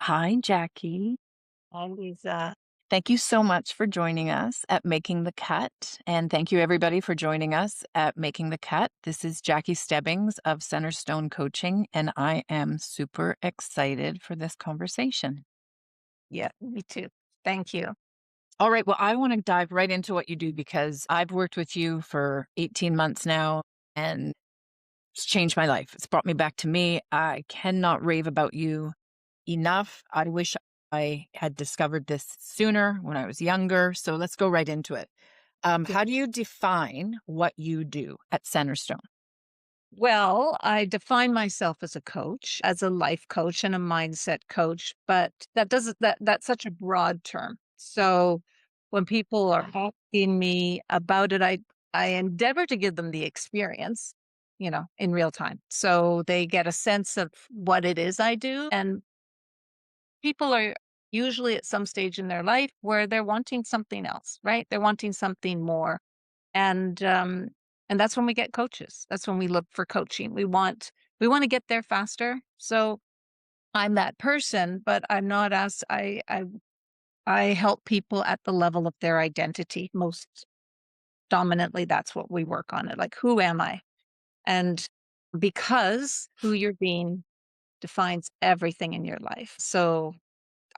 Hi, Jackie. Hi, Liza. Thank you so much for joining us at Making the Cut. And thank you, everybody, for joining us at Making the Cut. This is Jacquie Stebbings of Centerstone Coaching, and I am super excited for this conversation. Yeah, me too. Thank you. All right. Well, I want to dive right into what you do because I've worked with you for 18 months now and it's changed my life. It's brought me back to me. I cannot rave about you enough. I wish I had discovered this sooner when I was younger. So let's go right into it. Yeah. How do you define what you do at Centerstone? Well, I define myself as a coach, as a life coach and a mindset coach, but that's such a broad term. So when people are asking me about it, I endeavor to give them the experience, in real time. So they get a sense of what it is I do. And people are usually at some stage in their life where they're wanting something else, right? They're wanting something more. And um, and that's when we get coaches. That's when we look for coaching. We want to get there faster. So I'm that person, but I'm not as I help people at the level of their identity. Most dominantly, that's what we work on it. Like, who am I? And because who you're being defines everything in your life. So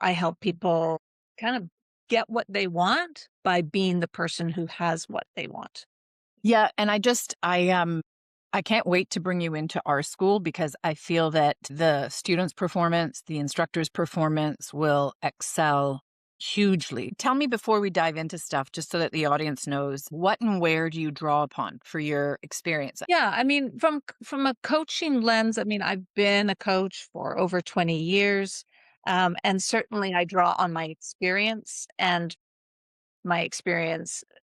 I help people kind of get what they want by being the person who has what they want. Yeah, and I can't wait to bring you into our school because I feel that the students' performance, the instructors' performance will excel hugely. Tell me before we dive into stuff, just so that the audience knows what and where do you draw upon for your experience? Yeah, I mean, from a coaching lens, I mean, I've been a coach for over 20 years, and certainly I draw on my experience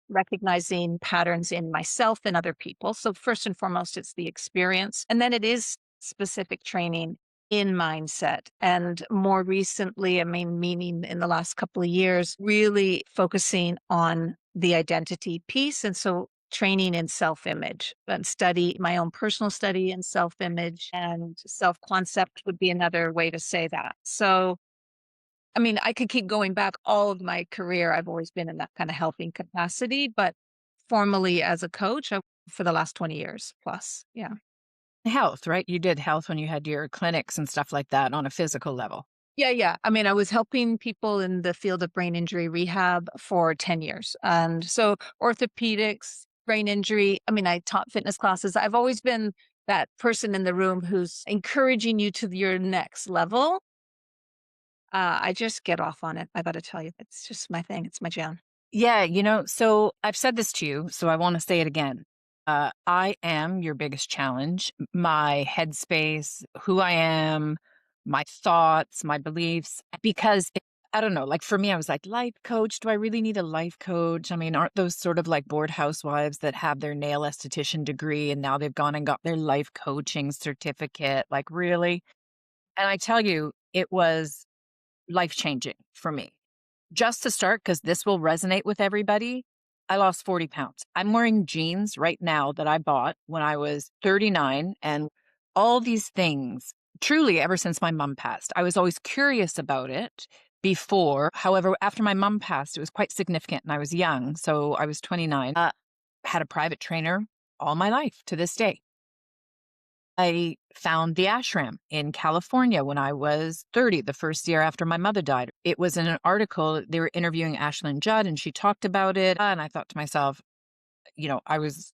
recognizing patterns in myself and other people. So first and foremost, it's the experience, and then it is specific training in mindset. And more recently, I mean, meaning in the last couple of years, really focusing on the identity piece. And so training in self-image and study my own personal study in self-image and self-concept would be another way to say that. So I mean, I could keep going back all of my career. I've always been in that kind of helping capacity, but formally as a coach for the last 20 years plus. Yeah. Health, right? You did health when you had your clinics and stuff like that on a physical level. Yeah, yeah. I mean, I was helping people in the field of brain injury rehab for 10 years. And so orthopedics, brain injury, I mean, I taught fitness classes. I've always been that person in the room who's encouraging you to your next level. I just get off on it. I got to tell you, it's just my thing. It's my jam. Yeah, so I've said this to you, so I want to say it again. I am your biggest challenge. My headspace, who I am, my thoughts, my beliefs, because I don't know, like for me, I was like, life coach, do I really need a life coach? I mean, aren't those sort of like bored housewives that have their nail esthetician degree and now they've gone and got their life coaching certificate? Like, really? And I tell you, it was life changing for me. Just to start, because this will resonate with everybody, I lost 40 pounds. I'm wearing jeans right now that I bought when I was 39 and all these things, truly ever since my mom passed. I was always curious about it before. However, after my mom passed, it was quite significant and I was young. So I was 29. Had a private trainer all my life to this day. I found the ashram in California when I was 30, the first year after my mother died. It was in an article, they were interviewing Ashlyn Judd and she talked about it. And I thought to myself, I was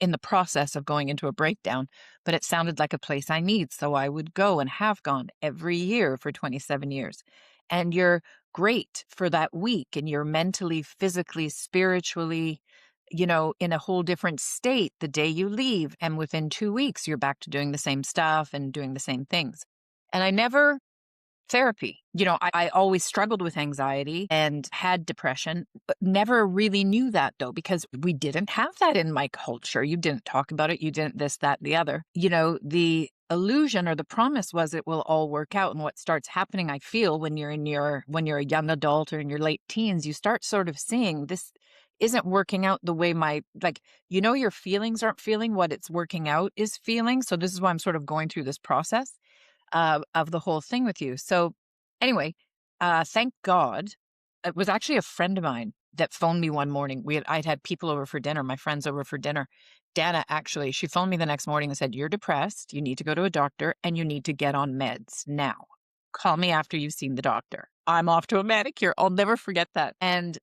in the process of going into a breakdown, but it sounded like a place I need. So I would go and have gone every year for 27 years. And you're great for that week and you're mentally, physically, spiritually, in a whole different state the day you leave. And within 2 weeks, you're back to doing the same stuff and doing the same things. And I never therapy. I always struggled with anxiety and had depression, but never really knew that though, because we didn't have that in my culture. You didn't talk about it. You didn't this, that, the other. The illusion or the promise was it will all work out. And what starts happening, I feel, when you're a young adult or in your late teens, you start sort of seeing this isn't working out the way your feelings aren't feeling what it's working out is feeling. So this is why I'm sort of going through this process. of the whole thing with you. So anyway, thank God, it was actually a friend of mine that phoned me one morning. I'd had people over for dinner, my friends over for dinner. Dana, actually, she phoned me the next morning and said, "You're depressed. You need to go to a doctor and you need to get on meds now. Call me after you've seen the doctor. I'm off to a manicure." I'll never forget that. And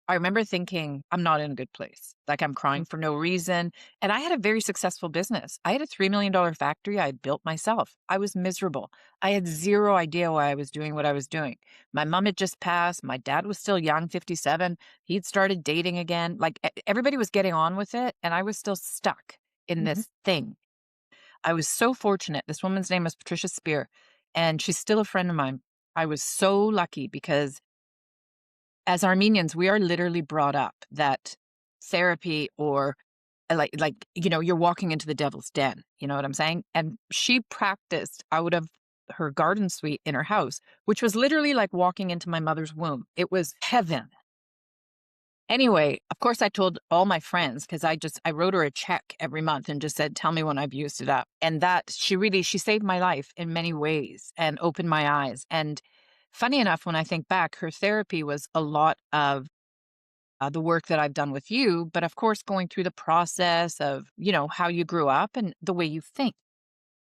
I remember thinking, I'm not in a good place. Like I'm crying for no reason. And I had a very successful business. I had a $3 million factory I built myself. I was miserable. I had zero idea why I was doing what I was doing. My mom had just passed. My dad was still young, 57. He'd started dating again. Like everybody was getting on with it. And I was still stuck in Mhm. this thing. I was so fortunate. This woman's name was Patricia Spear, and she's still a friend of mine. I was so lucky because as Armenians, we are literally brought up that therapy or you're walking into the devil's den. You know what I'm saying? And she practiced out of her garden suite in her house, which was literally like walking into my mother's womb. It was heaven. Anyway, of course, I told all my friends because I wrote her a check every month and just said, "Tell me when I've used it up." And that she saved my life in many ways and opened my eyes. And funny enough, when I think back, her therapy was a lot of the work that I've done with you, but of course, going through the process of, how you grew up and the way you think.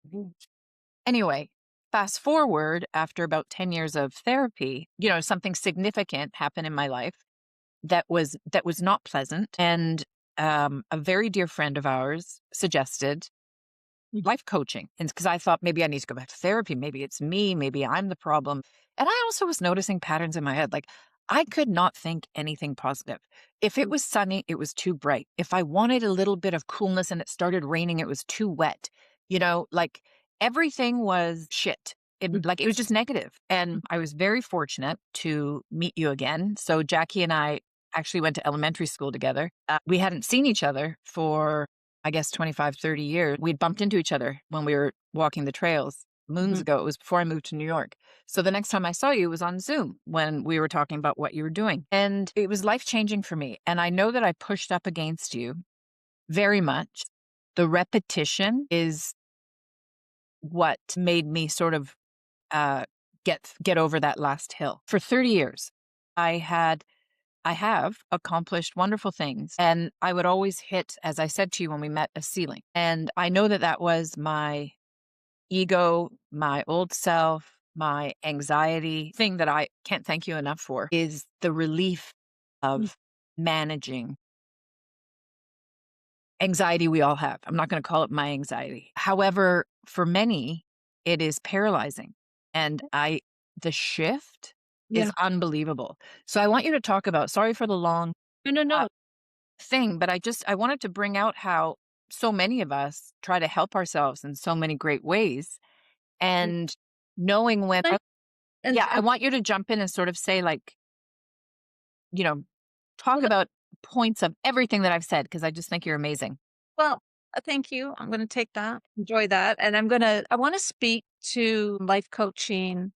Mhm. Anyway, fast forward after about 10 years of therapy, something significant happened in my life that was not pleasant. And a very dear friend of ours suggested life coaching. And because I thought maybe I need to go back to therapy. Maybe it's me. Maybe I'm the problem. And I also was noticing patterns in my head. Like I could not think anything positive. If it was sunny, it was too bright. If I wanted a little bit of coolness and it started raining, it was too wet. Like everything was shit. Like it was just negative. And I was very fortunate to meet you again. So Jacquie and I actually went to elementary school together. We hadn't seen each other for I guess 25, 30 years. We'd bumped into each other when we were walking the trails moons Mhm. ago. It was before I moved to New York. So the next time I saw you was on Zoom when we were talking about what you were doing. And it was life changing for me. And I know that I pushed up against you very much. The repetition is what made me sort of get over that last hill. For 30 years, I had I have accomplished wonderful things, and I would always hit, as I said to you when we met, a ceiling. And I know that that was my ego, my old self, my anxiety thing that I can't thank you enough for is the relief Mm. of managing anxiety we all have. I'm not going to call it my anxiety. However, for many, it is paralyzing. And the shift is Yeah. unbelievable. So I want you to talk about, sorry for the long No, no, uh, no. thing, but I wanted to bring out how so many of us try to help ourselves in so many great ways. Mm. And knowing when, Like yeah, I and want you to jump in and sort of say, like, you know, talk well about points of everything that I've said, because I just think you're amazing. well, thank you. I'm gonna take that, enjoy that, and I wanna speak to life coaching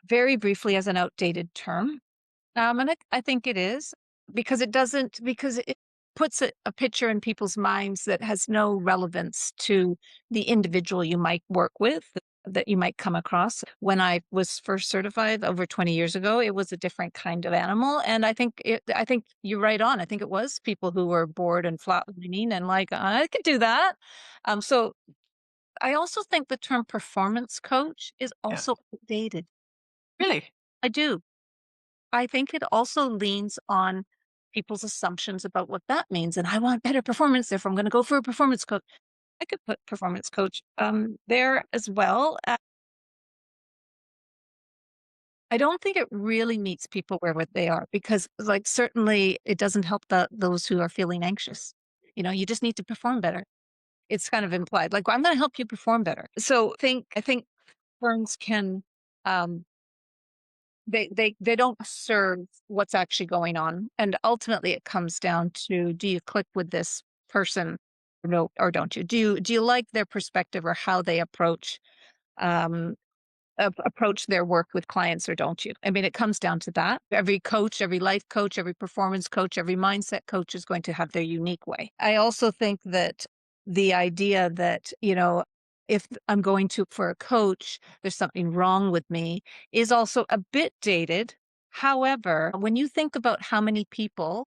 very briefly as an outdated term. And I think it is because it puts a picture in people's minds that has no relevance to the individual you might work with, that you might come across. When I was first certified over 20 years ago, it was a different kind of animal. And I think you're right on. I think it was people who were bored and flatlining and like, I could do that. So I also think the term performance coach is Yeah. also outdated. Really? I do. I think it also leans on people's assumptions about what that means, and I want better performance, therefore I'm gonna go for a performance coach. I could put performance coach, there as well. I don't think it really meets people where what they are because, like, certainly it doesn't help those who are feeling anxious. You just need to perform better. It's kind of implied, like, "I'm gonna help you perform better." So, I think firms can, um they don't serve what's actually going on, and ultimately it comes down to, do you click with this person or no, or don't you? Do you like their perspective or how they um approach their work with clients, or don't you? I mean, it comes down to that. Every coach, every life coach, every performance coach, every mindset coach is going to have their unique way. I also think that the idea that, if I'm going to for a coach, there's something wrong with me, is also a bit dated. However, when you think about how many people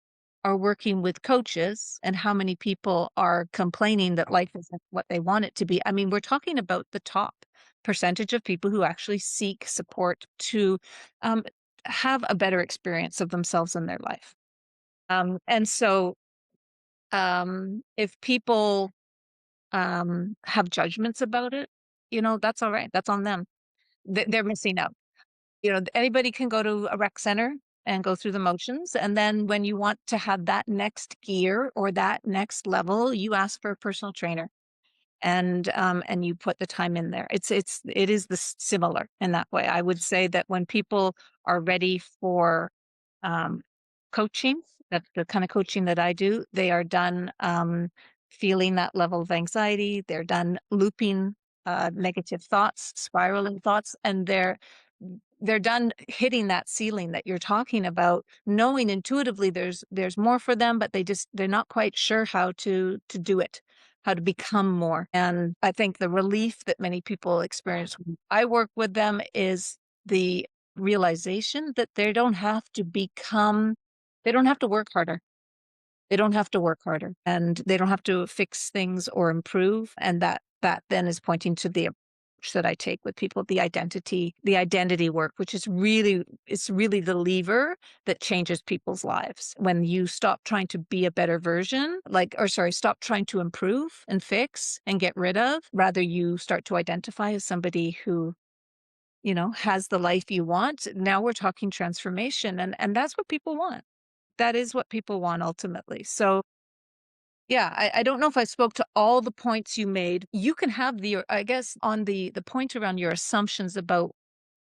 are working with coaches and how many people are complaining that life isn't what they want it to be, I mean, we're talking about the top percentage of people who actually seek support to um, have a better experience of themselves in their life. And so, if people have judgments about it, that's all right. That's on them. They're missing out. Anybody can go to a rec center and go through the motions. And then when you want to have that next gear or that next level, you ask for a personal trainer and you put the time in there. It is similar in that way. I would say that when people are ready for um, coaching, that the kind of coaching that I do, they are done feeling that level of anxiety. They're done looping negative thoughts, spiraling thoughts, and they're done hitting that ceiling that you're talking about, knowing intuitively there's more for them, but they're not quite sure how to do it, how to become more. And I think the relief that many people experience when I work with them is the realization that they don't have to work harder. They don't have to work harder and they don't have to fix things or improve. And that then is pointing to the approach that I take with people, the identity work, which it's really the lever that changes people's lives. When you stop trying to be a better version, stop trying to improve and fix and get rid of, rather you start to identify as somebody who has the life you want. Now we're talking transformation and that's what people want. That is what people want ultimately. So yeah, I don't know if I spoke to all the points you made. You can have I guess on the point around your assumptions about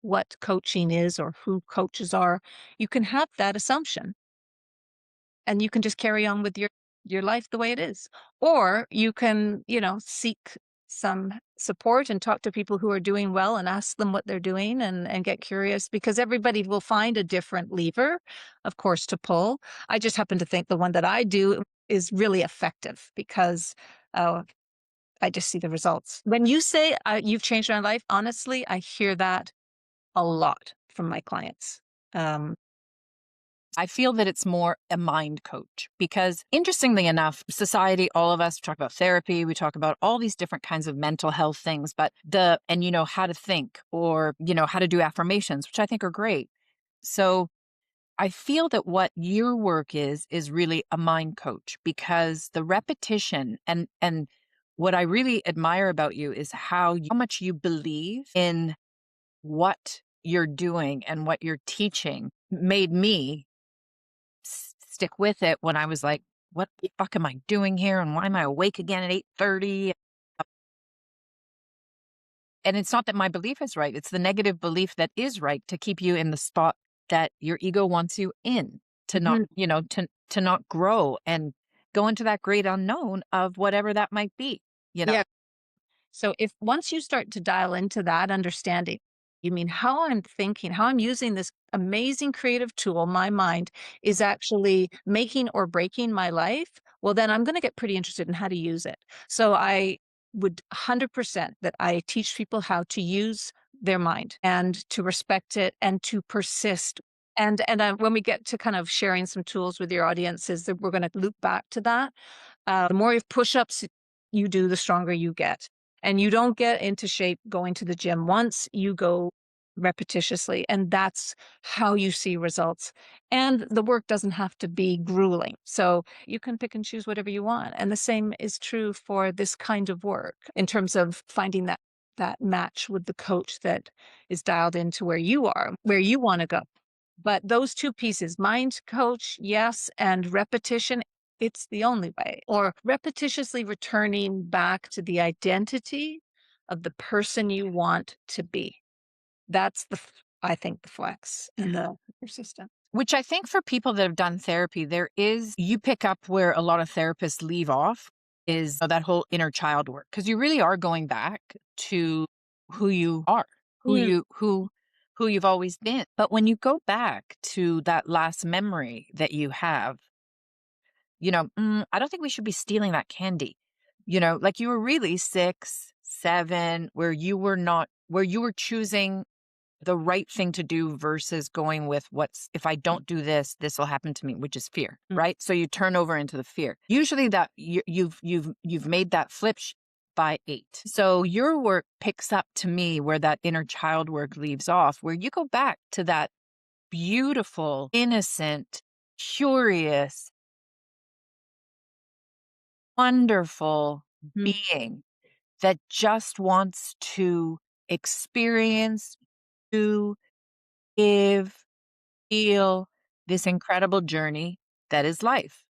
what coaching is or who coaches are, you can have that assumption and you can just carry on with your life the way it is. Or you can, seek some support and talk to people who are doing well and ask them what they're doing and get curious, because everybody will find a different lever, of course, to pull. I just happen to think the one that I do is really effective because I just see the results. When you say you've changed my life, honestly, I hear that a lot from my clients. Um, I feel that it's more a mind coach because, interestingly enough, society, all of us talk about therapy, we talk about all these different kinds of mental health things, but how to think or, how to do affirmations, which I think are great. So I feel that what your work is really a mind coach because the repetition and what I really admire about you is how much you believe in what you're doing and what you're teaching made me stick with it when I was like, "What the fuck am I doing here? And why am I awake again at 8:30?" And it's not that my belief is right, it's the negative belief that is right to keep you in the spot that your ego wants you in, to not, Mhm. to not grow and go into that great unknown of whatever that might be, you know? Yeah. So if once you start to dial into that understanding, you mean how I'm thinking, how I'm using this amazing creative tool, my mind is actually making or breaking my life, well, then I'm going to get pretty interested in how to use it. So I would 100% that I teach people how to use their mind and to respect it and to persist. And when we get to kind of sharing some tools with your audiences, that we're going to loop back to that. The more push-ups you do, the stronger you get. And you don't get into shape going to the gym once, you go repetitiously, and that's how you see results. And the work doesn't have to be grueling. So you can pick and choose whatever you want. And the same is true for this kind of work in terms of finding that match with the coach that is dialed into where you are, where you want to go. But those two pieces, mind coach, yes, and repetition, it's the only way. Or repetitiously returning back to the identity of the person you want to be. That's I think the flex and the persistence. Which I think for people that have done therapy, you pick up where a lot of therapists leave off is that whole inner child work. Cause you really are going back to who you are, Mm. who you've always been. But when you go back to that last memory that you have, I don't think we should be stealing that candy. Like you were really 6, 7, where you were choosing the right thing to do versus going with what's if I don't do this, this will happen to me, which is fear, Mm. right? So you turn over into the fear. Usually that you've made that by 8. So your work picks up to me where that inner child work leaves off, where you go back to that beautiful, innocent, curious, wonderful Mhm. being that just wants to experience, to give, feel this incredible journey that is life,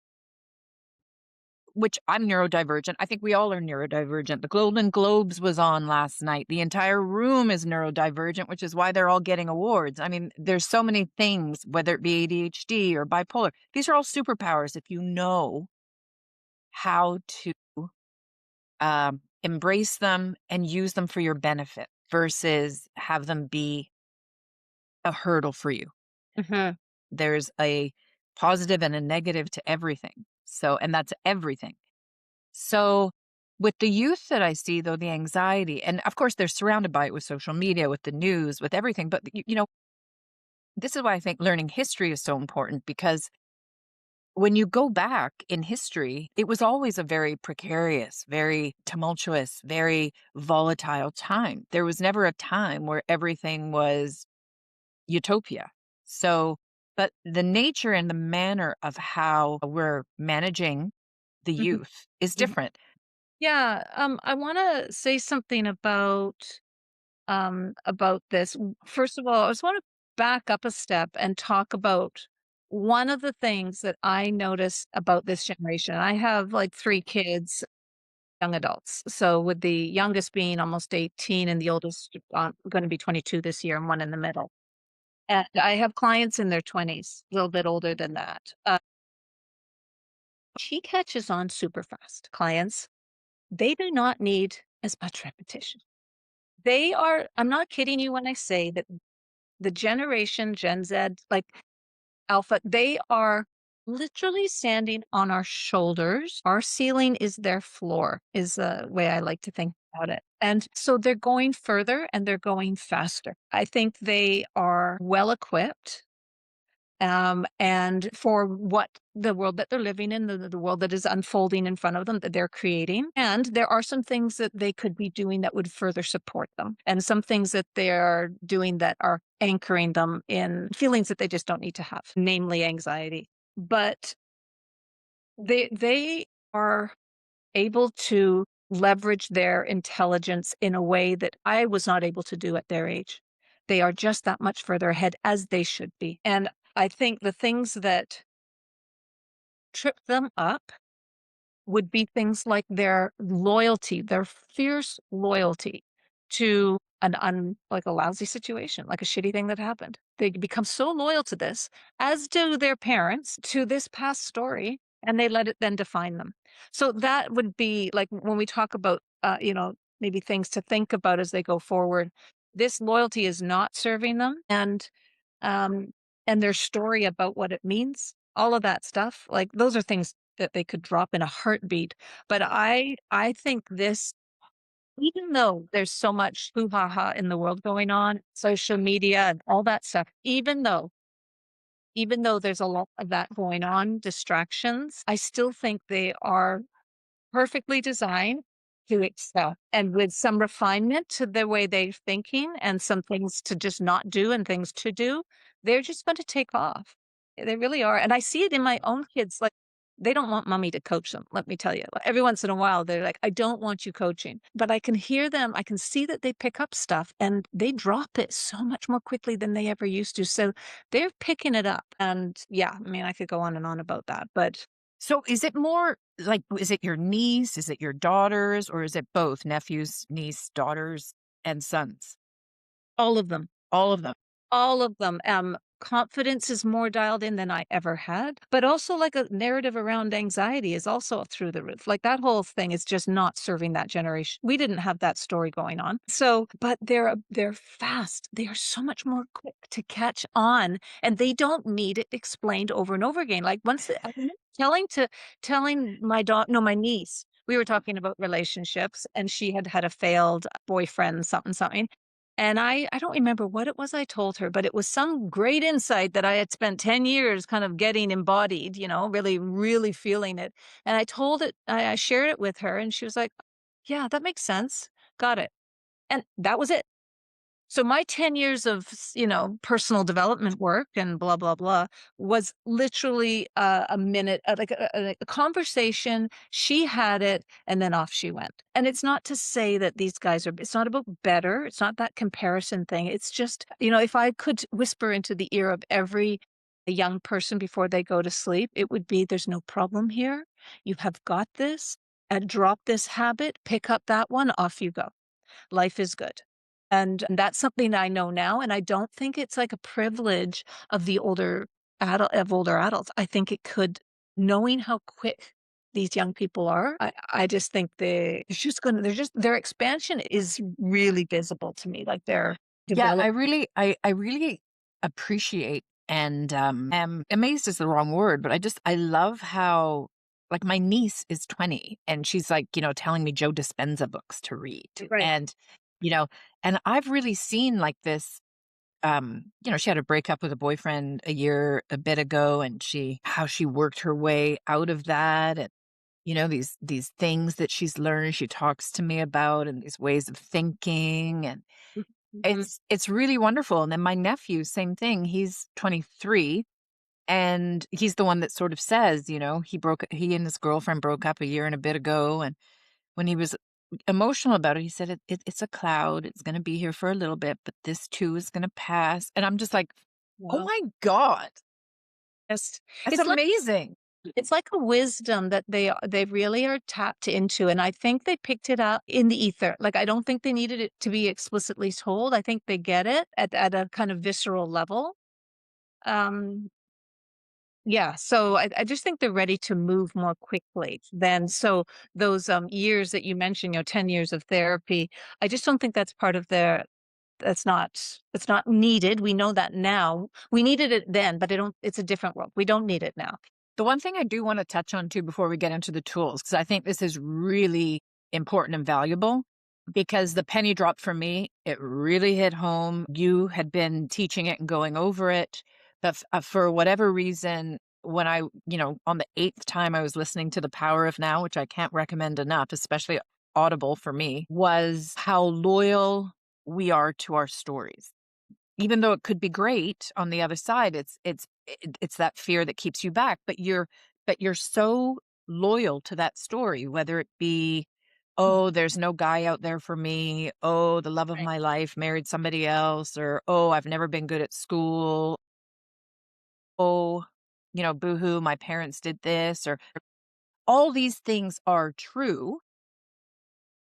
which I'm neurodivergent. I think we all are neurodivergent. The Golden Globes was on last night. The entire room is neurodivergent, which is why they're all getting awards. I mean, there's so many things, whether it be ADHD or bipolar. These are all superpowers if you know how to embrace them and use them for your benefit versus have them be a hurdle for you. Mhm. There's a positive and a negative to everything. So, and that's everything. So, with the youth that I see, though, the anxiety, and of course, they're surrounded by it with social media, with the news, with everything. But, this is why I think learning history is so important because when you go back in history, it was always a very precarious, very tumultuous, very volatile time. There was never a time where everything was utopia. So, but the nature and the manner of how we're managing the Mhm. youth is Mhm. different. Yeah, I wanna say something about this. First of all, I just wanna back up a step and talk about one of the things that I notice about this generation. I have, like, 3 kids, young adults. So with the youngest being almost 18 and the oldest, gonna be 22 this year and one in the middle. And I have clients in their 20s, a little bit older than that. She catches on super fast. Clients, they do not need as much repetition. They are I'm not kidding you when I say that the generation Gen Z, like Alpha, they are literally standing on our shoulders. Our ceiling is their floor, is the way I like to think about it. And so they're going further and they're going faster. I think they are well equipped, and for what the world that they're living in, the world that is unfolding in front of them, that they're creating. And there are some things that they could be doing that would further support them, and some things that they're doing that are anchoring them in feelings that they just don't need to have, namely anxiety. But they are able to leverage their intelligence in a way that I was not able to do at their age. They are just that much further ahead, as they should be. And I think the things that trip them up would be things like their loyalty, their fierce loyalty to like a lousy situation, like a shitty thing that happened. They become so loyal to this, as do their parents, to this past story, and they let it then define them. So that would be like when we talk about, maybe things to think about as they go forward. This loyalty is not serving them, um, and their story about what it means, all of that stuff, like, those are things that they could drop in a heartbeat. But I think this, even though there's so much hoo-ha-ha in the world going on, social media and all that stuff, even though there's a lot of that going on, distractions, I still think they are perfectly designed to excel, and with some refinement to the way they're thinking and some things to just not do and things to do, they're just going to take off. They really are. And I see it in my own kids. Like, they don't want mommy to coach them. Let me tell you, like, every once in a while, they're like, I don't want you coaching, but I can hear them. I can see that they pick up stuff and they drop it so much more quickly than they ever used to. So they're picking it up. And yeah, I mean, I could go on and on about that, but So, is it more like, is it your niece? Is it your daughters? Or is it both nephews, niece, daughters, and sons? all of them. All of them. All of them. Confidence is more dialed in than I ever had, but also like a narrative around anxiety is also through the roof. Like that whole thing is just not serving that generation. We didn't have that story going on. So, but they're fast. They are so much more quick to catch on, and they don't need it explained over and over again. Like once I remember telling my daughter, no, my niece, we were talking about relationships, and she had had a failed boyfriend, something, something. And I don't remember what it was I told her, but it was some great insight that I had spent 10 years kind of getting embodied, really, really feeling it. And I shared it with her, and she was like, yeah, that makes sense. Got it. And that was it. So my 10 years of, personal development work and blah, blah, blah was literally a minute, like a conversation. She had it and then off she went. And it's not to say that these guys it's not about better. It's not that comparison thing. It's just, if I could whisper into the ear of every young person before they go to sleep, it would be, there's no problem here. You have got this. Drop this habit, pick up that one, off you go. Life is good. And that's something I know now, and I don't think it's like a privilege of the older adults. I think it could, knowing how quick these young people are, I just think their expansion is really visible to me, like their Yeah, develop. I really appreciate and am amazed is the wrong word, but I love how like my niece is 20 and she's like, telling me Joe Dispenza books to read. Right. And, you know, and I've really seen like this she had a breakup with a boyfriend a bit ago and how she worked her way out of that and these things that she's learned she talks to me about and these ways of thinking and Mhm. it's really wonderful, and then my nephew, same thing, he's 23, and he's the one that sort of says, he and his girlfriend broke up a year and a bit ago, and when he was emotional about it, he said, "It's a cloud, it's gonna be here for a little bit, but this too is gonna pass," and I'm just like, "Oh Wow. my god, Yes. that's It's like amazing." It's like a wisdom that they really are tapped into, and I think they picked it up in the ether. Like, I don't think they needed it to be explicitly told. I think they get it at a kind of visceral level. Um, yeah, so I just think they're ready to move more quickly than so those, years that you mentioned, 10 years of therapy, I just don't think that's part of their that's not needed. We know that now. We needed it then, but I don't it's a different world. We don't need it now. The one thing I do wanna touch on too before we get into the tools, because I think this is really important and valuable, because the penny dropped for me, it really hit home. You had been teaching it and going over it, but for whatever reason, when on the 8th time I was listening to The Power of Now, which I can't recommend enough, especially Audible for me, was how loyal we are to our stories. Even though it could be great on the other side, it's that fear that keeps you back, but you're so loyal to that story, whether it be, "Oh, there's no guy out there for me. Oh, the love of Right. my life married somebody else," or, "Oh, I've never been good at school. Oh, boohoo, my parents did this," or all these things are true,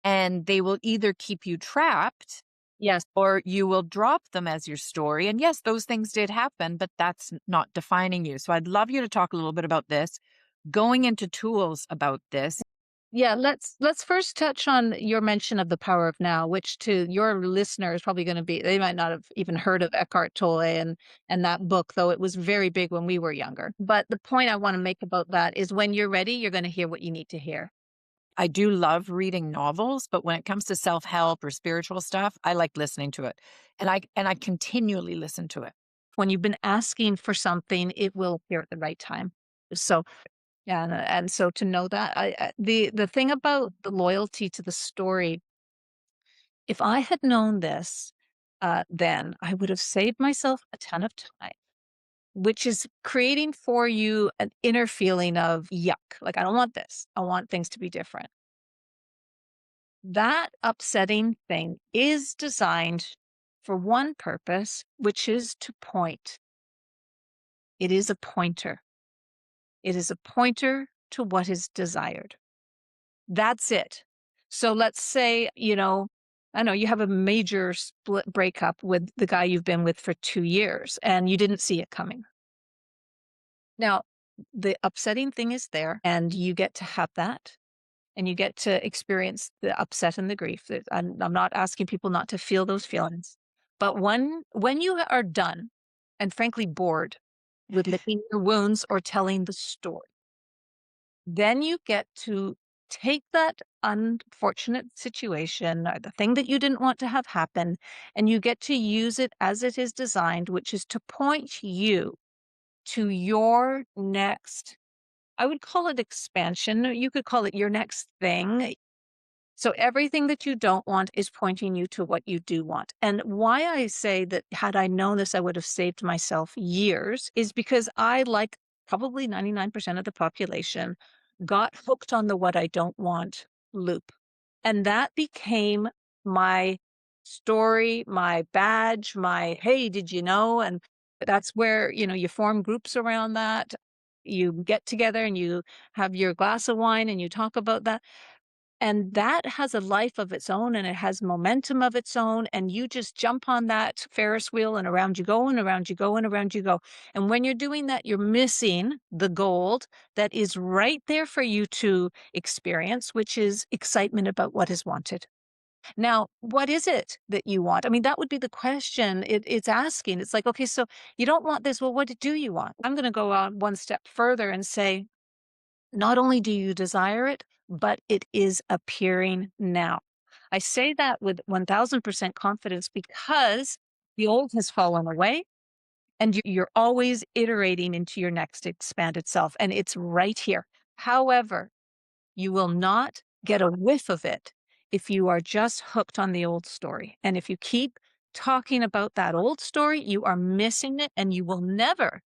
and they will either keep you trapped Yes. or you will drop them as your story. And yes, those things did happen, but that's not defining you. So I'd love you to talk a little bit about this, going into tools about this. Yeah, let's first touch on your mention of the power of now, which to your listener is probably going to be they might not have even heard of Eckhart Tolle and that book, though it was very big when we were younger. But the point I want to make about that is when you're ready, you're going to hear what you need to hear. I do love reading novels, but when it comes to self-help or spiritual stuff, I like listening to it. And I continually listen to it. When you've been asking for something, it will appear at the right time. So yeah, and so to know that the thing about the loyalty to the story, if I had known this, then I would have saved myself a ton of time, which is creating for you an inner feeling of yuck. Like, I don't want this. I want things to be different. That upsetting thing is designed for one purpose, which is to point. It is a pointer. It is a pointer to what is desired. That's it. So let's say, I know you have a major split breakup with the guy you've been with for 2 years and you didn't see it coming. Now, the upsetting thing is there and you get to have that and you get to experience the upset and the grief. I'm not asking people not to feel those feelings. But when you are done and frankly bored with licking your wounds or telling the story, then you get to Take that unfortunate situation, or the thing that you didn't want to have happen, and you get to use it as it is designed, which is to point you to your next, I would call it expansion. You could call it your next thing. So everything that you don't want is pointing you to what you do want. And why I say that had I known this, I would have saved myself years is because I, like probably 99% of the population, got hooked on the what I don't want loop. And that became my story, my badge, my, hey, did you know? And that's where, you form groups around that. You get together and you have your glass of wine and you talk about that. And that has a life of its own and it has momentum of its own. And you just jump on that Ferris wheel and around you go and around you go and around you go. And when you're doing that, you're missing the gold that is right there for you to experience, which is excitement about what is wanted. Now, what is it that you want? I mean, that would be the question it's asking. It's like, okay, so you don't want this. Well, what do you want? I'm going to go on one step further and say, not only do you desire it, but it is appearing now. I say that with 1000% confidence because the old has fallen away and you're always iterating into your next expanded self, and it's right here. However, you will not get a whiff of it if you are just hooked on the old story. And if you keep talking about that old story, you are missing it and you will never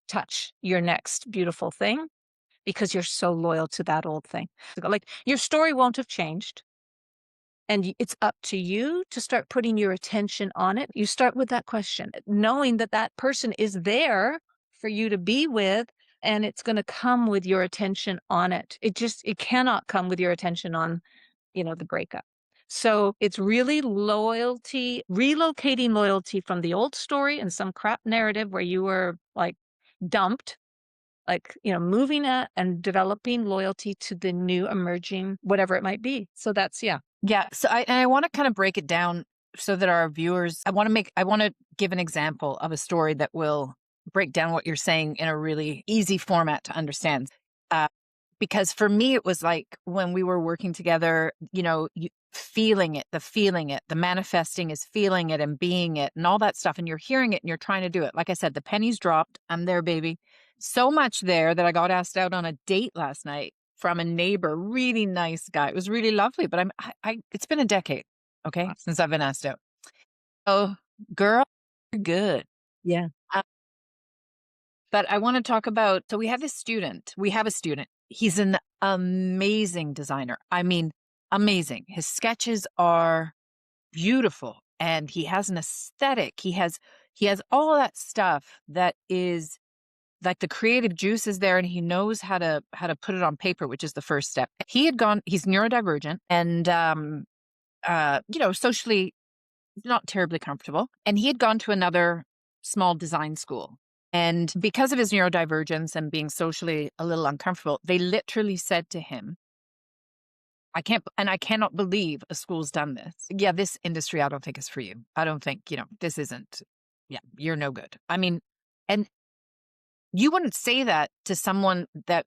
touch your next beautiful thing because you're so loyal to that old thing. Like your story won't have changed. And it's up to you to start putting your attention on it. You start with that question, knowing that that person is there for you to be with, and it's going to come with your attention on it. It cannot come with your attention on, the breakup. So it's really loyalty, relocating loyalty from the old story and some crap narrative where you were like dumped, like, moving at and developing loyalty to the new emerging, whatever it might be. So that's, yeah. Yeah. So I want to kind of break it down so that our viewers, I want to give an example of a story that will break down what you're saying in a really easy format to understand. Uh, because for me, it was like when we were working together, feeling it, the manifesting is feeling it and being it and all that stuff. And you're hearing it and you're trying to do it. Like I said, the pennies dropped. I'm there, baby. So much there that I got asked out on a date last night from a neighbor, really nice guy. It was really lovely, but it's been a decade, okay, since I've been asked out. Oh, girl, you're good. Yeah. Uh, but I want to talk about, so we have a student. He's an amazing designer. I mean, amazing. His sketches are beautiful and he has an aesthetic. He has all of that stuff that is like the creative juice is there and he knows how to put it on paper, which is the first step. He's neurodivergent and socially not terribly comfortable. And he had gone to another small design school. And because of his neurodivergence and being socially a little uncomfortable, they literally said to him, I cannot believe a school's done this. Yeah, this industry I don't think is for you. I don't think, this isn't, yeah, you're no good. I mean, and you wouldn't say that to someone that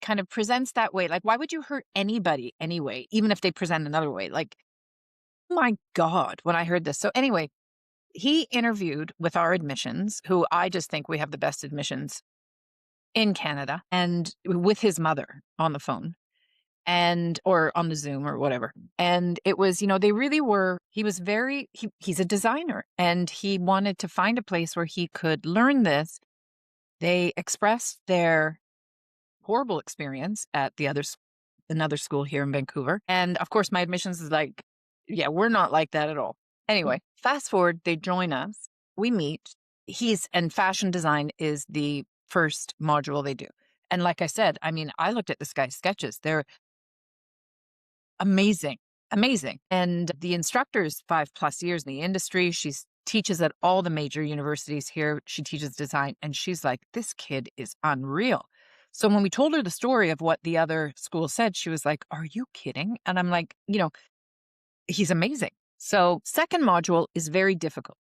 kind of presents that way. Like, why would you hurt anybody anyway, even if they present another way? Like, oh my God, when I heard this. So anyway, he interviewed with our admissions, who I just think we have the best admissions in Canada, and with his mother on the phone or on the Zoom or whatever. And it was, they really were, he's a designer and he wanted to find a place where he could learn this. They expressed their horrible experience at another school here in Vancouver. And of course, my admissions is like, yeah, we're not like that at all. Anyway, fast forward, they join us. We meet. And fashion design is the first module they do. And like I said, I mean, I looked at this guy's sketches. They're amazing, amazing. And the instructor is 5+ years in the industry. She teaches at all the major universities here. She teaches design. And she's like, this kid is unreal. So when we told her the story of what the other school said, she was like, are you kidding? And I'm like, he's amazing. So second module is very difficult.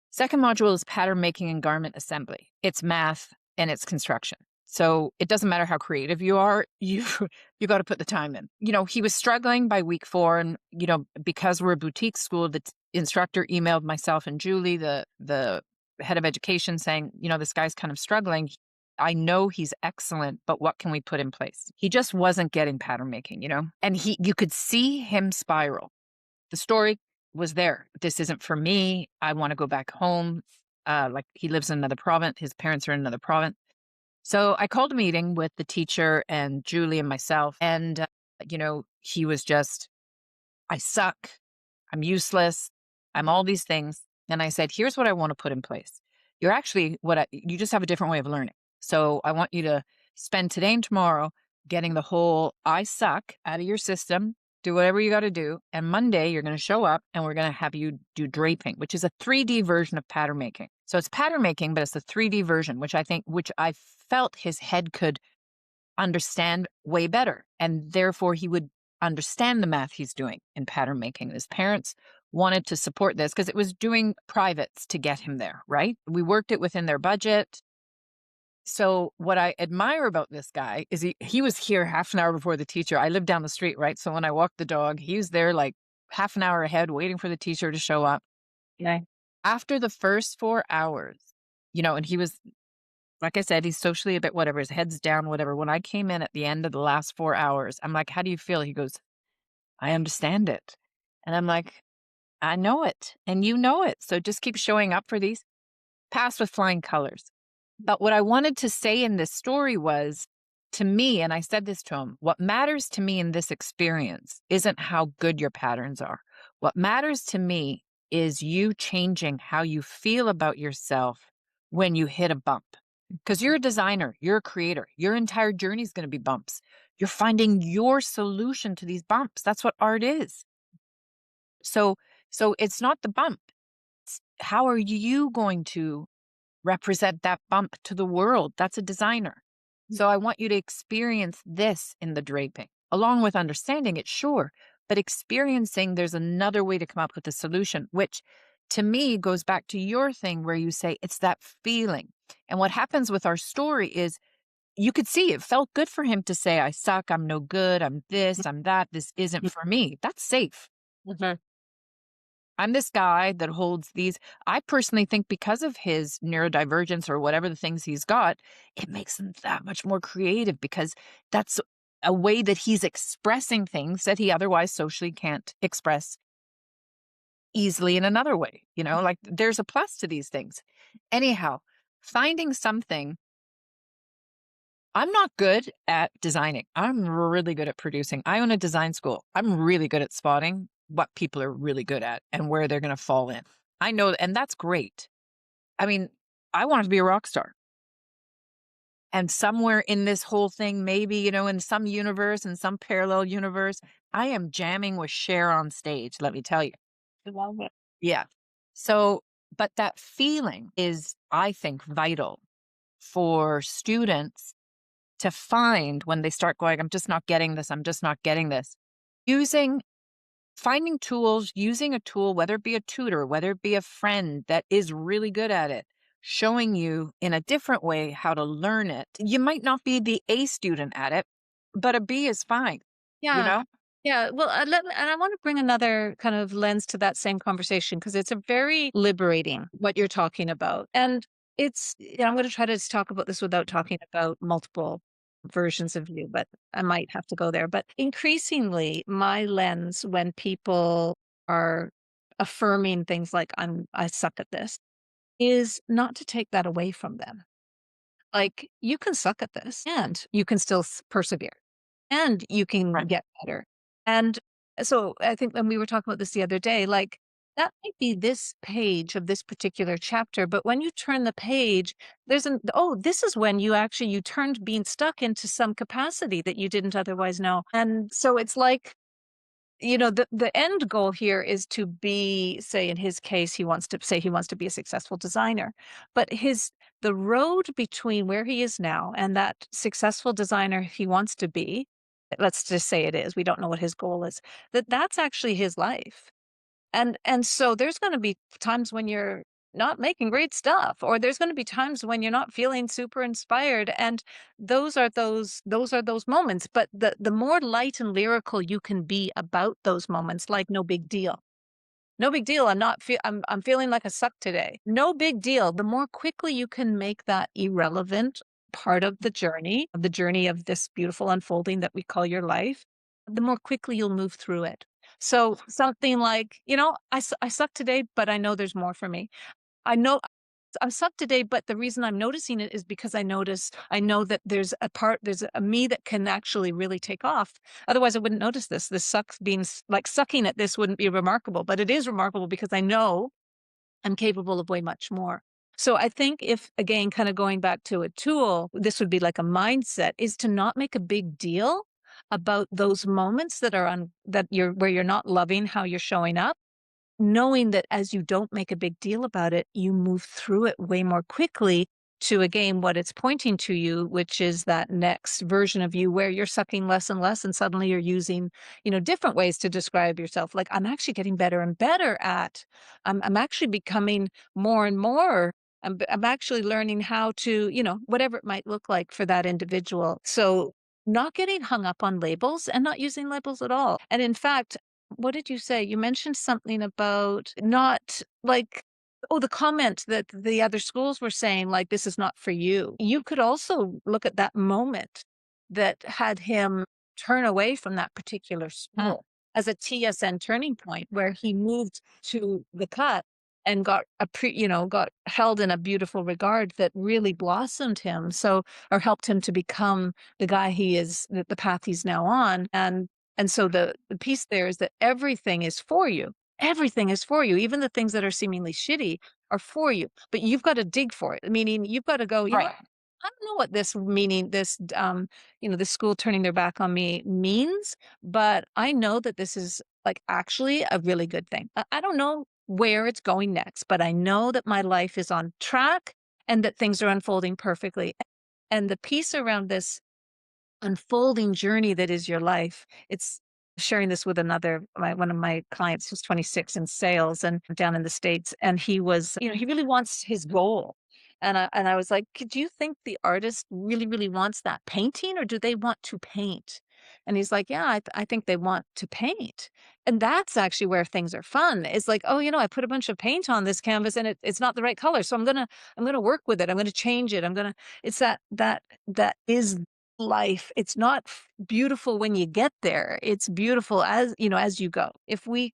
Second module is pattern making and garment assembly. It's math and it's construction. So it doesn't matter how creative you are, you you got to put the time in. He was struggling by week 4, and because we're a boutique school, the instructor emailed myself and Julie, the head of education, saying, this guy's kind of struggling. I know he's excellent, but what can we put in place? He just wasn't getting pattern making, and you could see him spiral. The story was there. This isn't for me. I want to go back home. Like, he lives in another province. His parents are in another province. So I called a meeting with the teacher and Julie and myself. And, he was just, I suck. I'm useless. I'm all these things. And I said, here's what I want to put in place. You're actually you just have a different way of learning. So I want you to spend today and tomorrow getting the whole I suck out of your system. Do whatever you got to do. And Monday, you're going to show up and we're going to have you do draping, which is a 3D version of pattern making. So it's pattern making, but it's a 3D version, which I felt his head could understand way better. And therefore, he would understand the math he's doing in pattern making. His parents wanted to support this because it was doing privates to get him there, right? We worked it within their budget. So what I admire about this guy is he was here half an hour before the teacher. I live down the street, right? So when I walked the dog, he was there like half an hour ahead waiting for the teacher to show up. Yeah. After the first 4 hours, and he was, like I said, he's socially a bit whatever, his head's down, whatever. When I came in at the end of the last 4 hours, I'm like, "How do you feel?" He goes, "I understand it." And I'm like, "I know it, and you know it. So just keep showing up for these." Pass with flying colors. But what I wanted to say in this story was, to me, and I said this to him, what matters to me in this experience isn't how good your patterns are. What matters to me is you changing how you feel about yourself when you hit a bump. Because you're a designer, you're a creator, your entire journey is going to be bumps. You're finding your solution to these bumps. That's what art is. So, so it's not the bump. It's how are you going to represent that bump to the world? That's a designer. So I want you to experience this in the draping, along with understanding it, sure, but experiencing there's another way to come up with a solution, which to me goes back to your thing where you say it's that feeling. And what happens with our story is you could see it felt good for him to say, I suck, I'm no good, I'm this, I'm that, this isn't for me. That's safe. Mhm. I'm this guy that holds these. I personally think because of his neurodivergence or whatever the things he's got, it makes him that much more creative because that's a way that he's expressing things that he otherwise socially can't express easily in another way. Like, there's a plus to these things. Anyhow, finding something. I'm not good at designing. I'm really good at producing. I own a design school. I'm really good at spotting what people are really good at and where they're going to fall in. I know, and that's great. I mean, I wanted to be a rock star. And somewhere in this whole thing, maybe, in some universe, in some parallel universe, I am jamming with Cher on stage, let me tell you. I love it. Yeah. So, but that feeling is, I think, vital for students to find when they start going, I'm just not getting this. I'm just not getting this. Using, finding tools, using a tool, whether it be a tutor, whether it be a friend that is really good at it, showing you in a different way how to learn it. You might not be the A student at it, but a B is fine, you Yeah. know? Yeah. Well, and I want to bring another kind of lens to that same conversation because it's a very liberating what you're talking about. And I'm going to try to just talk about this without talking about multiple versions of you, but I might have to go there. But increasingly, my lens when people are affirming things like I suck at this is not to take that away from them. Like, you can suck at this and you can still persevere and you can Right. get better. And so I think when we were talking about this the other day, like, that might be this page of this particular chapter, but when you turn the page, this is when you turned being stuck into some capacity that you didn't otherwise know. And so it's like, the end goal here is to be, say, in his case, he wants to be a successful designer. But the road between where he is now and that successful designer he wants to be, let's just say it is, we don't know what his goal is, that's actually his life. And so there's going to be times when you're not making great stuff, or there's going to be times when you're not feeling super inspired, and those are those moments. But the more light and lyrical you can be about those moments, like no big deal. No big deal. I'm feeling like a suck today. No big deal. The more quickly you can make that irrelevant part of the journey of this beautiful unfolding that we call your life, the more quickly you'll move through it. So something like, I suck today, but I know there's more for me. I know I'm sucked today, but the reason I'm noticing it is because I know that there's a me that can actually really take off. Otherwise, I wouldn't notice this. This sucks being like sucking at this wouldn't be remarkable, but it is remarkable because I know I'm capable of way much more. So I think if, again, kind of going back to a tool, this would be like a mindset is to not make a big deal about those moments that are on that you're where you're not loving how you're showing up, knowing that as you don't make a big deal about it, you move through it way more quickly to, again, what it's pointing to you, which is that next version of you where you're sucking less and less, and suddenly you're using, different ways to describe yourself. Like, I'm actually getting better and better at, I'm actually becoming more and more. I'm actually learning how to, whatever it might look like for that individual. So not getting hung up on labels and not using labels at all. And in fact, what did you say? You mentioned something about not like, oh, the comment that the other schools were saying, like, this is not for you. You could also look at that moment that had him turn away from that particular Mm. school as a TSN turning point where he moved to the cut and got held in a beautiful regard that really blossomed him. So, or helped him to become the guy he is, the path he's now on. And so the piece there is that everything is for you. Everything is for you. Even the things that are seemingly shitty are for you, but you've got to dig for it. Meaning you've got to go, Right. I don't know what this school turning their back on me means, but I know that this is like actually a really good thing. I don't know where it's going next, but I know that my life is on track and that things are unfolding perfectly. And the piece around this unfolding journey that is your life. It's sharing this with one of my clients who's 26 in sales and down in the States. And he was, he really wants his goal. And I was like, do you think the artist really, really wants that painting or do they want to paint? And he's like, yeah, I think they want to paint. And that's actually where things are fun. It's like, oh, I put a bunch of paint on this canvas and it's not the right color. So I'm gonna work with it. I'm gonna change it. It's that is life. It's not beautiful when you get there. It's beautiful as you go. If we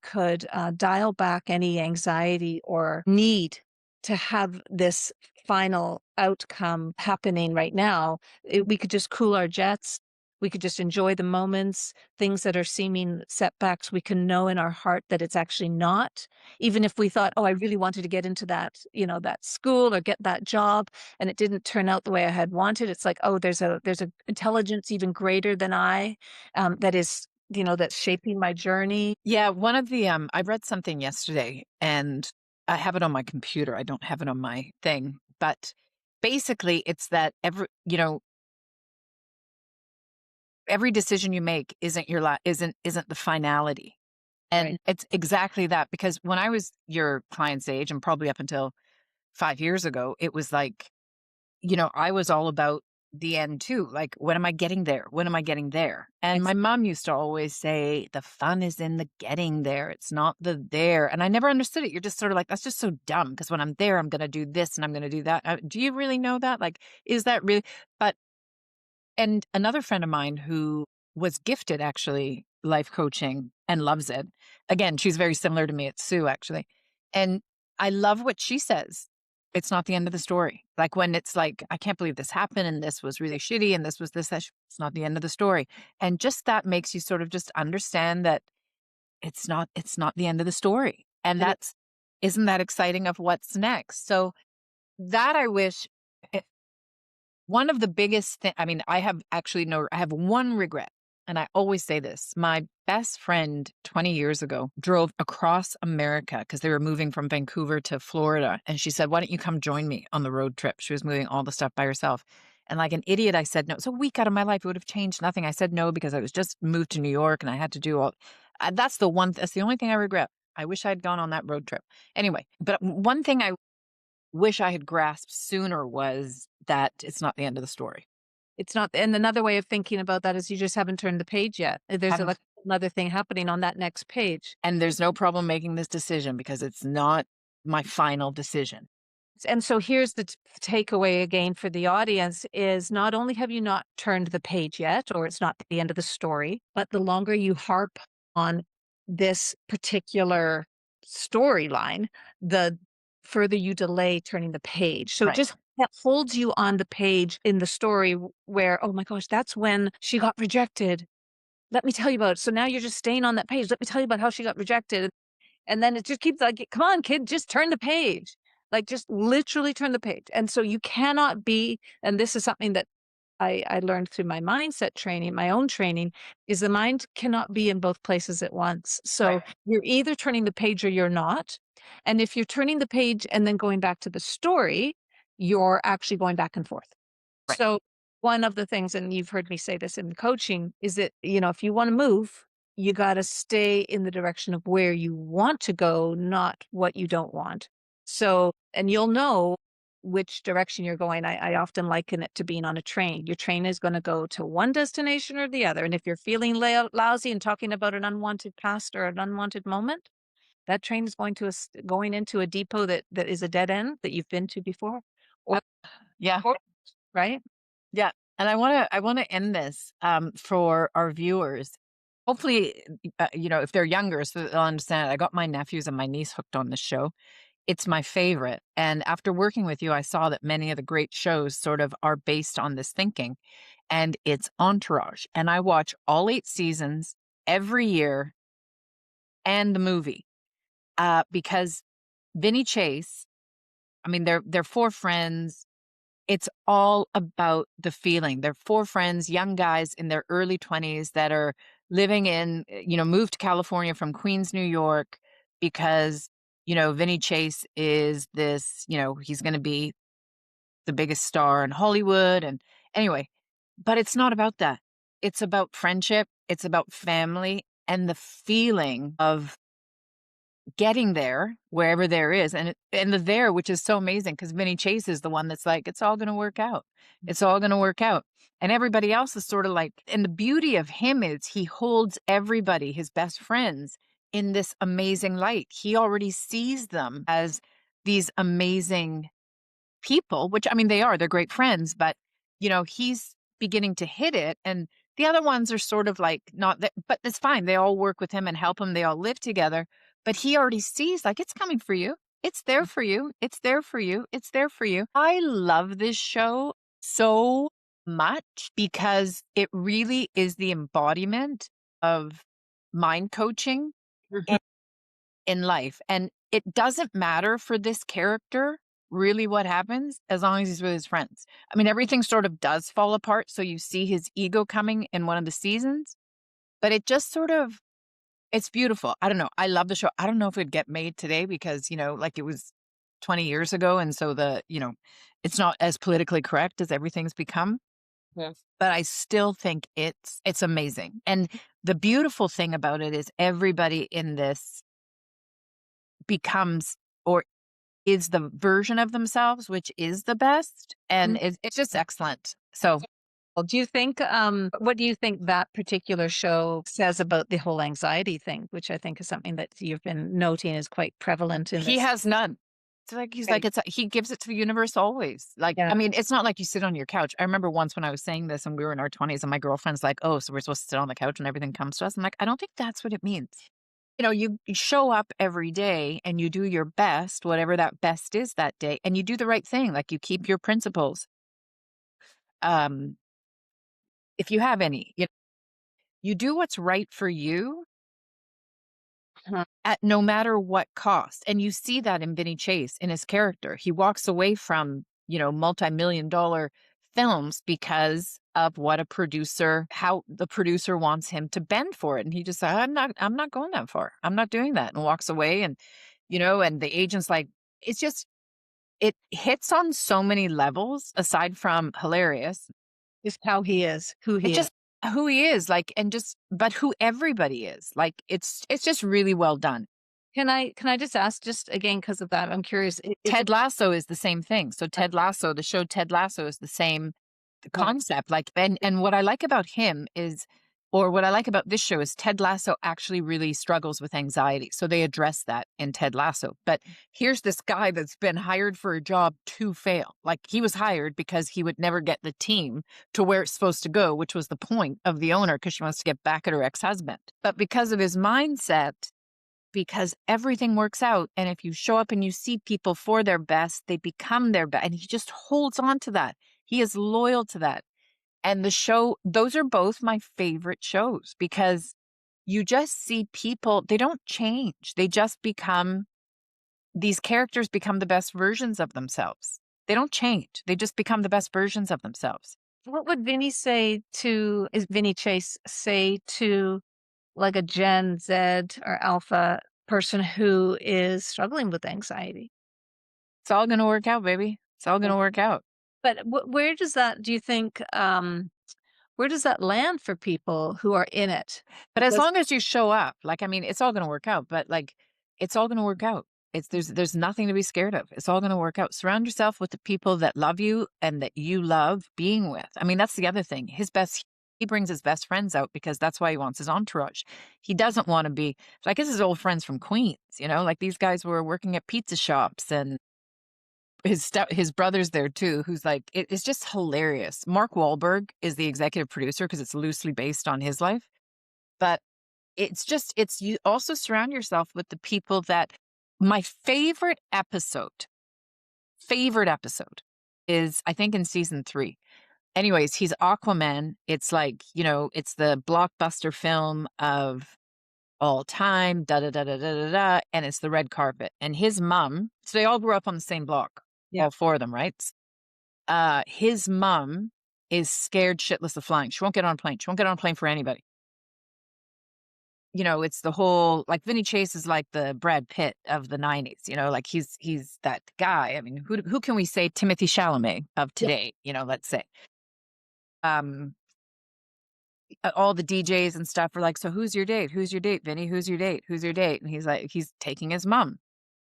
could dial back any anxiety or need to have this final outcome happening right now, we could just cool our jets. We could just enjoy the moments, things that are seeming setbacks. We can know in our heart that it's actually not. Even if we thought, oh, I really wanted to get into that school or get that job, and it didn't turn out the way I had wanted. It's like, oh, there's a intelligence even greater than I, that is, that's shaping my journey. Yeah, one of the I read something yesterday and I have it on my computer. I don't have it on my thing, but basically it's that every decision you make isn't isn't the finality. And Right. it's exactly that because when I was your client's age and probably up until 5 years ago, it was like, I was all about the end too. Like, when am I getting there? When am I getting there? And my mom used to always say, the fun is in the getting there. It's not the there. And I never understood it. You're just sort of like, that's just so dumb. Because when I'm there, I'm going to do this and I'm going to do that. Do you really know that? Like, is that really? But and another friend of mine who was gifted actually life coaching and loves it. Again, she's very similar to me. It's Sue actually. And I love what she says. It's not the end of the story. Like when it's like, I can't believe this happened and this was really shitty and this was this, that, it's not the end of the story. And just that makes you sort of just understand that it's not the end of the story. And And isn't that exciting of what's next? So that I wish one of the biggest thing I mean, I have actually no I have one regret, and I always say this. My best friend 20 years ago drove across America because they were moving from Vancouver to Florida, and she said, "Why don't you come join me on the road trip?" She was moving all the stuff by herself. And like an idiot, I said no. It's a week out of my life. It would have changed nothing. I said no because I was just moved to New York and I had to do all that's the only thing I regret. I wish I'd gone on that road trip. Anyway, but one thing I wish I had grasped sooner was that it's not the end of the story. It's not, and another way of thinking about that is you just haven't turned the page yet. There's a, Haven't like, another thing happening on that next page. And there's no problem making this decision because it's not my final decision. And so here's the takeaway again for the audience is not only have you not turned the page yet, or it's not the end of the story, but the longer you harp on this particular storyline, the further you delay turning the page. So it Right, just that holds you on the page in the story where, oh my gosh, that's when she got rejected. Let me tell you about it. So now you're just staying on that page. Let me tell you about how she got rejected. And then it just keeps like, come on, kid, just turn the page. Like just literally turn the page. And so you cannot be, and this is something that I learned through my mindset training, my own training, is the mind cannot be in both places at once. right, So you're either turning the page or you're not. And if you're turning the page and then going back to the story, you're actually going back and forth. right. So one of the things, and you've heard me say this in coaching, is that, if you want to move, you got to stay in the direction of where you want to go, not what you don't want. So, and you'll know which direction you're going. I often liken it to being on a train. Your train is going to go to one destination or the other. And if you're feeling lousy and talking about an unwanted past or an unwanted moment, that train is going into a depot that is a dead end that you've been to before, or, Yeah, or right? yeah. And I wanna end this for our viewers. Hopefully, if they're younger, so they'll understand. I got my nephews and my niece hooked on this show. It's my favorite. And after working with you, I saw that many of the great shows sort of are based on this thinking. And it's Entourage. And I watch all 8 seasons every year and the movie because Vinny Chase, I mean, they're four friends. It's all about the feeling. They're four friends, young guys in their early 20s that are living moved to California from Queens, New York, because, Vinny Chase is this, he's going to be the biggest star in Hollywood. And anyway, but it's not about that. It's about friendship, it's about family, and the feeling of getting there, wherever there is, and the there, which is so amazing because Vinny Chase is the one that's like, "It's all gonna work out. It's all gonna work out." And everybody else is sorta like, and the beauty of him is he holds everybody, his best friends, in this amazing light. He already sees them as these amazing people, which I mean, they're great friends, but, he's beginning to hit it. And the other ones are sort of like not that, but it's fine. They all work with him and help him. They all live together, but he already sees like it's coming for you. It's there for you. It's there for you. It's there for you. I love this show so much because it really is the embodiment of mind coaching Mhm. in life. And it doesn't matter for this character really what happens as long as he's with his friends. I mean, everything sort of does fall apart. So you see his ego coming in one of the seasons, but it just sort of, it's beautiful. I don't know. I love the show. I don't know if it'd get made today because, like it was 20 years ago. And so it's not as politically correct as everything's become, Yes. but I still think it's amazing. And the beautiful thing about it is everybody in this becomes or is the version of themselves, which is the best, and it's just excellent. So, Well, what do you think that particular show says about the whole anxiety thing, which I think is something that you've been noting is quite prevalent in he this? has none. It's like he's like, Right. he gives it to the universe always. Like, Yeah. I mean, it's not like you sit on your couch. I remember once when I was saying this and we were in our 20s and my girlfriend's like, "Oh, so we're supposed to sit on the couch and everything comes to us?" I'm like, "I don't think that's what it means." You show up every day and you do your best, whatever that best is that day, and you do the right thing, like you keep your principles. Um, if you have any, you do what's right for you Uh-huh. at no matter what cost. And you see that in Vinny Chase in his character. He walks away from, multi-million dollar films because of how the producer wants him to bend for it. And he just said, I'm not going that far. I'm not doing that. And walks away. And, and the agent's like, it's just, it hits on so many levels aside from hilarious. Just how he is, who It's he is. just who he is, like, and just, but who everybody is. Like, it's just really well done. Can I just ask just again because of that, I'm curious, is it Ted Lasso is the same thing. So Ted Lasso, the show Ted Lasso is the same right, concept. Like, and what I like about him is, or what I like about this show is Ted Lasso actually really struggles with anxiety. So they address that in Ted Lasso. But here's this guy that's been hired for a job to fail. Like he was hired because he would never get the team to where it's supposed to go, which was the point of the owner because she wants to get back at her ex-husband. But because of his mindset, because everything works out. And if you show up and you see people for their best, they become their best. And he just holds on to that. He is loyal to that. And the show, those are both my favorite shows because you just see people, they don't change. They just become, these characters become the best versions of themselves. They don't change. They just become the best versions of themselves. what would Vinny say to is Vinny Chase say to, like, a Gen Z or Alpha person who is struggling with anxiety? It's all going to work out, baby. It's all going Yeah. to work out. But where does that do you think, where does that land for people who are in it? But as Because long as you show up, like, I mean, it's all gonna work out, but, like, it's all gonna work out. There's nothing to be scared of. It's all gonna work out. Surround yourself with the people that love you and that you love being with. I mean, that's the other thing. He brings his best friends out because that's why he wants his entourage. He doesn't wanna be like, his old friends from Queens, like, these guys were working at pizza shops and his brother's there too, who's like it's just hilarious. Mark Wahlberg is the executive producer because it's loosely based on his life, but it's you also surround yourself with the people that my favorite episode is I think in season 3. Anyways, he's Aquaman. It's like, it's the blockbuster film of all time, da da da da da da da, and it's the red carpet. And his mom, so they all grew up on the same block, yeah, all four of them, right? His mom is scared shitless of flying. She won't get on a plane. She won't get on a plane for anybody. It's the whole like Vinny Chase is like the Brad Pitt of the 90s, like he's that guy. I mean, who can we say Timothy Chalamet of yeah. today, let's say. Um all the DJs and stuff are like, "So who's your date? Who's your date, Vinny? Who's your date? Who's your date?" And he's like he's taking his mom.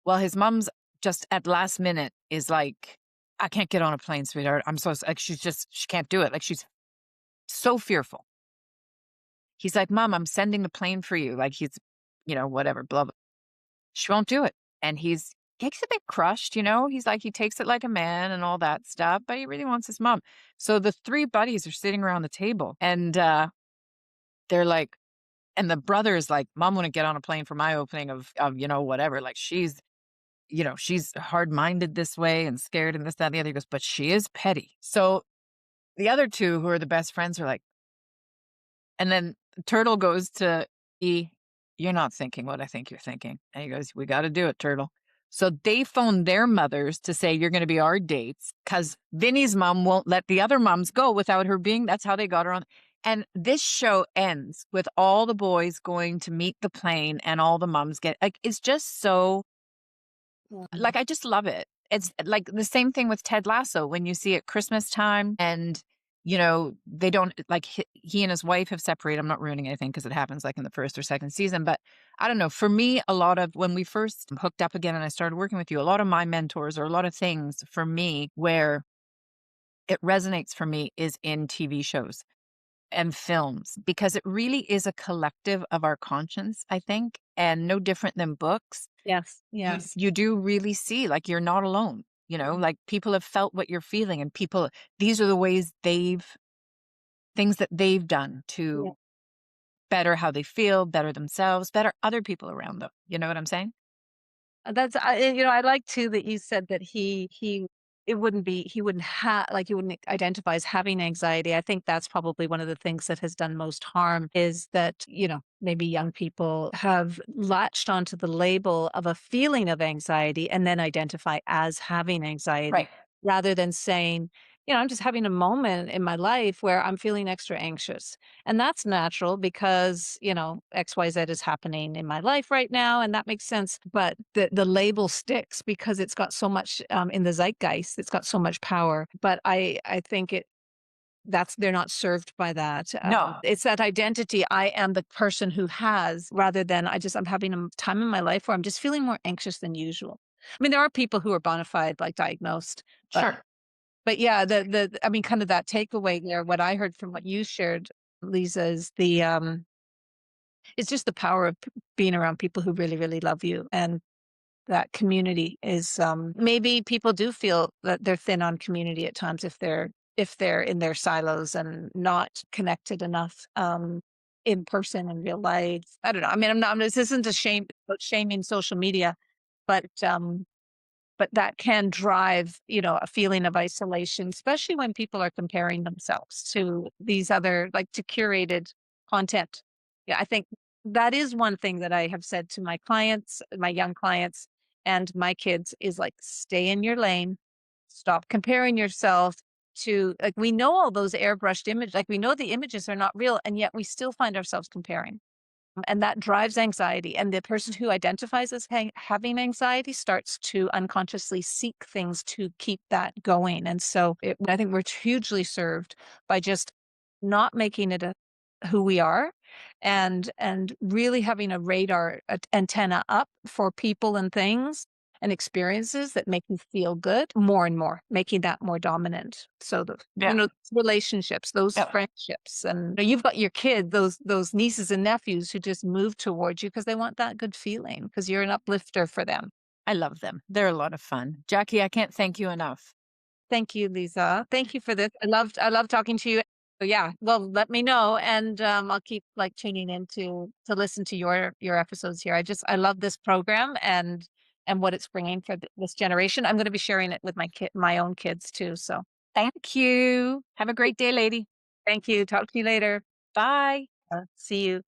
Well, his mom's just at last minute is like, "I can't get on a plane, sweetheart. I'm so like she can't do it. Like she's so fearful." He's like, "Mom, I'm sending the plane for you." Like he's, whatever, blah blah. She won't do it. And he's a bit crushed, He's like, he takes it like a man and all that stuff, but he really wants his mom. So the three buddies are sitting around the table and they're like, and the brother is like, Mom wouldn't get on a plane for my opening of, whatever. Like she's hard minded this way and scared and this, that, and the other. He goes, but she is petty. So the other two who are the best friends are like, and then Turtle goes to E, "You're not thinking what I think you're thinking." And he goes, "We gotta do it, Turtle." So they phone their mothers to say, "You're gonna be our dates," because Vinny's mom won't let the other moms go without her being that's how they got her on. And this show ends with all the boys going to meet the plane and all the moms get like, it's just so Mhm. like, I just love it. It's like the same thing with Ted Lasso when you see it Christmas time and, they don't like he and his wife have separated. I'm not ruining anything because it happens like in the first or second season. But I don't know. For me, a lot of when we first hooked up again and I started working with you, a lot of my mentors or a lot of things for me where it resonates for me is in TV shows and films because it really is a collective of our conscience, I think, and no different than books. Yes, You yes. you do really see, like, you're not alone, like, people have felt what you're feeling, and people these are the ways things that they've done Yeah. to better how they feel, better themselves, better other people around them, you know what I'm saying? That's I like too that you said that he wouldn't have like, he wouldn't identify as having anxiety. I think that's probably one of the things that has done most harm is that, maybe young people have latched onto the label of a feeling of anxiety and then identify as having anxiety Right. rather than saying, I'm just having a moment in my life where I'm feeling extra anxious. And that's natural because, XYZ is happening in my life right now, and that makes sense. But the label sticks because it's got so much in the zeitgeist, it's got so much power. But I think they're not served by that. No. It's that identity. I am the person who has, rather than I'm having a time in my life where I'm just feeling more anxious than usual. I mean, there are people who are bona fide, like diagnosed, but Sure. yeah, I mean, kind of that takeaway there. What I heard from what you shared, Lisa, is it's just the power of being around people who really, really love you, and that community is, maybe people do feel that they're thin on community at times if they're in their silos and not connected enough, in person in real life. I don't know. I mean, this isn't a shame about shaming social media, but, but that can drive, a feeling of isolation, especially when people are comparing themselves to these other, like, to curated content. Yeah, I think that is one thing that I have said to my clients, my young clients, and my kids is like, stay in your lane, stop comparing yourself to, like, we know all those airbrushed images, like, we know the images are not real, and yet we still find ourselves comparing. And that drives anxiety. And the person who identifies as having anxiety starts to unconsciously seek things to keep that going. And so I think we're hugely served by just not making it who we are, and really having a radar antenna up for people and things and experiences that make you feel good more and more, making that more dominant. So Yeah. relationships, those Yep. friendships, and you've got your kid, those nieces and nephews who just move towards you because they want that good feeling because you're an uplifter for them. I love them. They're a lot of fun. Jackie, I can't thank you enough. Thank you, Lisa. Thank you for this. I love talking to you. So yeah, well, let me know, and I'll keep, like, tuning in to listen to your episodes here. I love this program and what it's bringing for this generation. I'm going to be sharing it with my own kids too. So Thank you. Have a great day, lady. thank you. Talk to you later. Bye. See you.